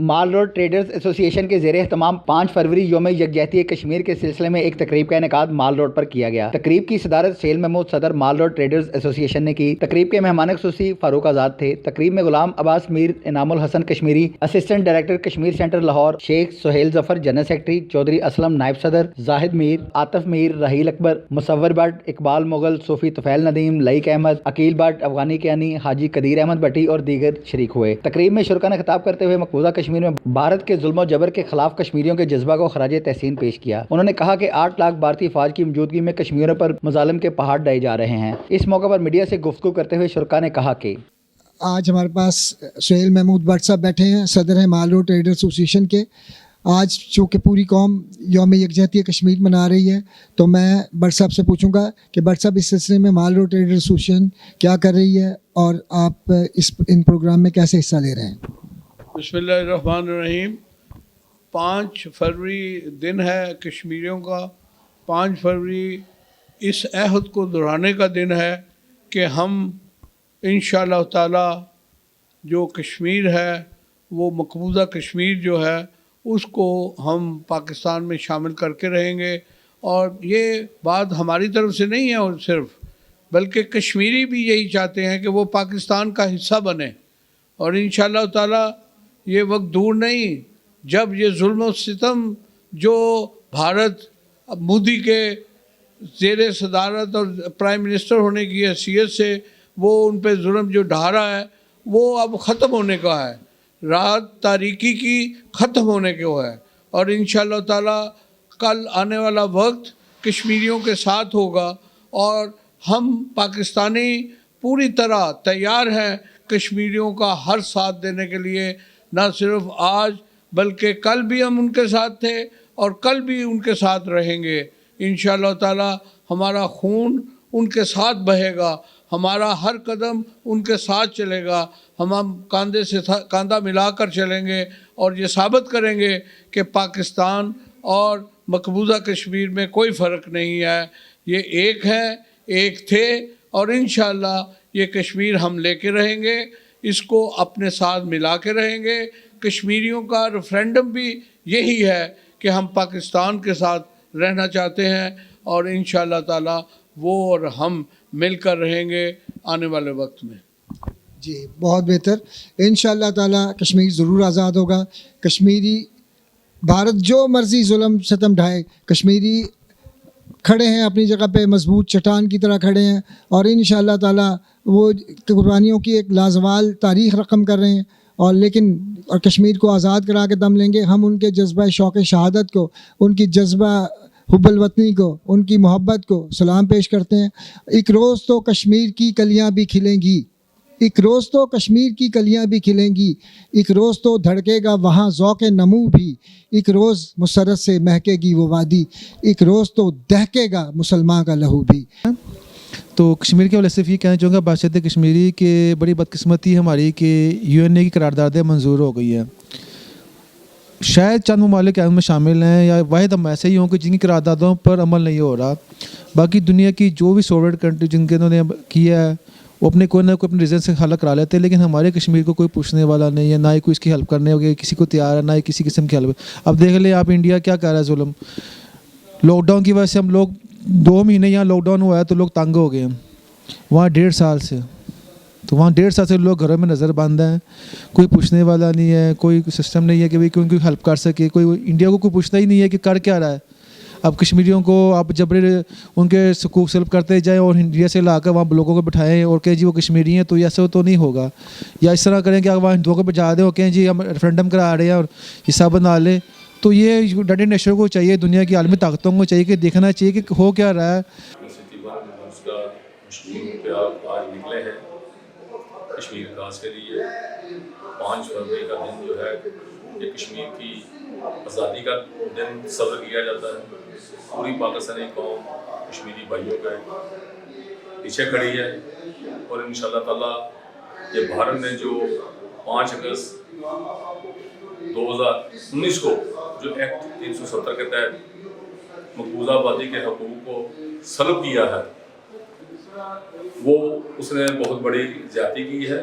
مال road traders ایسوسی ایشن کے زیر اہتمام 5 فروری یوم یکجہتی کشمیر کے سلسلے میں ایک تقریب کا انعقاد مال روڈ پر کیا گیا۔ تقریب کی صدارت سہیل محمود صدر مال روڈ ٹریڈرز ایسوسی ایشن نے کی۔ تقریب کے مہمان خصوصی فاروق آزاد تھے۔ تقریب میں Ghulam Abbas Mir, Inam ul Hassan Kashmiri assistant director Kashmir centre Lahore, Sheikh Sohail Zafar general secretary, Chaudhry Aslam نائب صدر، زاہد میر، عاطف میر، رحیل اکبر، مصور بٹ، اقبال مغل، صوفی طفیل ندیم، لئیک احمد، عقیل بٹ، افغانی کیانی، حاجی قدیر احمد بٹی اور دیگر شریک ہوئے۔ تقریب میں شرکا نے خطاب کرتے ہوئے مقبوضہ کشمیر میں بھارت کے ظلم و جبر کے خلاف کشمیریوں کے جذبہ کو خراج تحسین پیش کیا۔ انہوں نے کہا کہ 8 لاکھ بھارتی فوج کی موجودگی میں کشمیریوں پر مظالم کے پہاڑ ڈھائے جا رہے ہیں۔ اس موقع پر میڈیا سے گفتگو کرتے ہوئے شرکا نے کہا کہ آج ہمارے پاس سہیل محمود بٹ صاحب بیٹھے ہیں، صدر ہیں مال روڈ ٹریڈر ایسوسی ایشن کے۔ آج چونکہ پوری قوم یوم یکجہتی کشمیر منا رہی ہے تو میں بٹ صاحب سے پوچھوں گا کہ بٹ صاحب اس سلسلے میں مال روڈ ٹریڈر ایسوسی ایشن کیا کر رہی ہے اور آپ ان پروگرام میں کیسے حصہ لے رہے ہیں؟ بسم اللہ الرحمن الرحیم۔ 5 فروری دن ہے کشمیریوں کا۔ 5 فروری اس عہد کو دہرانے کا دن ہے کہ ہم انشاءاللہ تعالی جو کشمیر ہے وہ مقبوضہ کشمیر جو ہے اس کو ہم پاکستان میں شامل کر کے رہیں گے، اور یہ بات ہماری طرف سے نہیں ہے اور صرف، بلکہ کشمیری بھی یہی چاہتے ہیں کہ وہ پاکستان کا حصہ بنے، اور انشاءاللہ تعالی یہ وقت دور نہیں جب یہ ظلم و ستم جو بھارت مودی کے زیر صدارت اور پرائم منسٹر ہونے کی حیثیت سے وہ ان پہ ظلم جو ڈھا رہا ہے وہ اب ختم ہونے کا ہے، رات تاریکی کی ختم ہونے کو ہے، اور انشاءاللہ تعالی کل آنے والا وقت کشمیریوں کے ساتھ ہوگا، اور ہم پاکستانی پوری طرح تیار ہیں کشمیریوں کا ہر ساتھ دینے کے لیے۔ نہ صرف آج بلکہ کل بھی ہم ان کے ساتھ تھے اور کل بھی ان کے ساتھ رہیں گے۔ انشاءاللہ تعالی ہمارا خون ان کے ساتھ بہے گا، ہمارا ہر قدم ان کے ساتھ چلے گا، ہم کاندھے سے کاندھا ملا کر چلیں گے اور یہ ثابت کریں گے کہ پاکستان اور مقبوضہ کشمیر میں کوئی فرق نہیں ہے، یہ ایک ہے، ایک تھے، اور انشاءاللہ یہ کشمیر ہم لے کے رہیں گے، اس کو اپنے ساتھ ملا کے رہیں گے۔ کشمیریوں کا ریفرینڈم بھی یہی ہے کہ ہم پاکستان کے ساتھ رہنا چاہتے ہیں، اور انشاءاللہ تعالی وہ اور ہم مل کر رہیں گے آنے والے وقت میں۔ جی بہت بہتر، انشاءاللہ تعالی کشمیر ضرور آزاد ہوگا۔ کشمیری بھارت جو مرضی ظلم ستم ڈھائے، کشمیری کھڑے ہیں اپنی جگہ پہ، مضبوط چٹان کی طرح کھڑے ہیں، اور انشاءاللہ تعالی وہ قربانیوں کی ایک لازوال تاریخ رقم کر رہے ہیں، اور کشمیر کو آزاد کرا کے دم لیں گے۔ ہم ان کے جذبہ شوق شہادت کو، ان کی جذبہ حب الوطنی کو، ان کی محبت کو سلام پیش کرتے ہیں۔ ایک روز تو کشمیر کی کلیاں بھی کھلیں گی، ایک روز تو کشمیر کی کلیاں بھی کھلیں گی، ایک روز تو دھڑکے گا وہاں ذوق نمو بھی، ایک روز مسرت سے مہکے گی وہ وادی، ایک روز تو دہکے گا مسلمان کا لہو بھی۔ تو کشمیر کے حوالے سے یہ کہنا چاہوں گا بادشاہت کشمیری کہ بڑی بدقسمتی ہماری کہ UN کی قراردادیں منظور ہو گئی ہیں۔ شاید چند ممالک میں شامل ہیں یا واحد ہم ایسے ہی ہوں کہ جن کی قراردادوں پر عمل نہیں ہو رہا، باقی دنیا کی جو بھی سوورن کنٹری جن کے انہوں نے کیا ہے وہ اپنے کوئی نہ کوئی اپنے ریزن سے حل کرا لیتے ہیں، لیکن ہمارے کشمیر کو کوئی پوچھنے والا نہیں ہے، نہ ہی کوئی اس کی ہیلپ کرنے ہوگی، کسی کو تیار ہے، نہ ہی کسی قسم کی ہیلپ۔ اب دیکھ لیں آپ انڈیا کیا کر رہا ہے ظلم، لاک ڈاؤن کی وجہ سے ہم لوگ 2 مہینے یہاں لاک ڈاؤن ہوا ہے تو لوگ تنگ ہو گئے ہیں، وہاں 1.5 سال سے، تو وہاں 1.5 سال سے لوگ گھروں میں نظر بند ہیں، کوئی پوچھنے والا نہیں ہے، کوئی سسٹم نہیں ہے کہ بھائی کوئی ہیلپ کر سکے، کوئی انڈیا کو کوئی پوچھتا ہی نہیں ہے کہ کر کیا رہا ہے۔ اب کشمیریوں کو آپ جبری ان کے حقوق سلب کرتے جائیں اور انڈیا سے لا کر وہاں لوگوں کو بٹھائیں اور کہ جی وہ کشمیری ہیں، تو ایسا تو نہیں ہوگا، یا اس طرح کریں کہ وہاں ہندوؤں کو بجا دیں اور کہیں جی ہم ریفرینڈم کرا رہے ہیں اور حصہ بنا لیں۔ تو یہ ڈڈے نیشنل کو چاہیے، دنیا کی عالمی طاقتوں کو چاہیے کہ دیکھنا چاہیے کہ ہو کیا رہا ہے۔ آج نکلے ہیں کشمیر خاص کے لیے 5 فروری کا دن جو ہے یہ کشمیر کی آزادی کا دن صبر کیا جاتا ہے۔ پوری پاکستانی قوم کشمیری بھائیوں کے پیچھے کھڑی ہے، اور انشاءاللہ تعالی یہ بھارت نے جو 5 اگست 2019 کو جو ایکٹ 370 کے تحت مقبوضہ آبادی کے حقوق کو سلب کیا ہے، وہ اس نے بہت بڑی زیادتی کی ہے،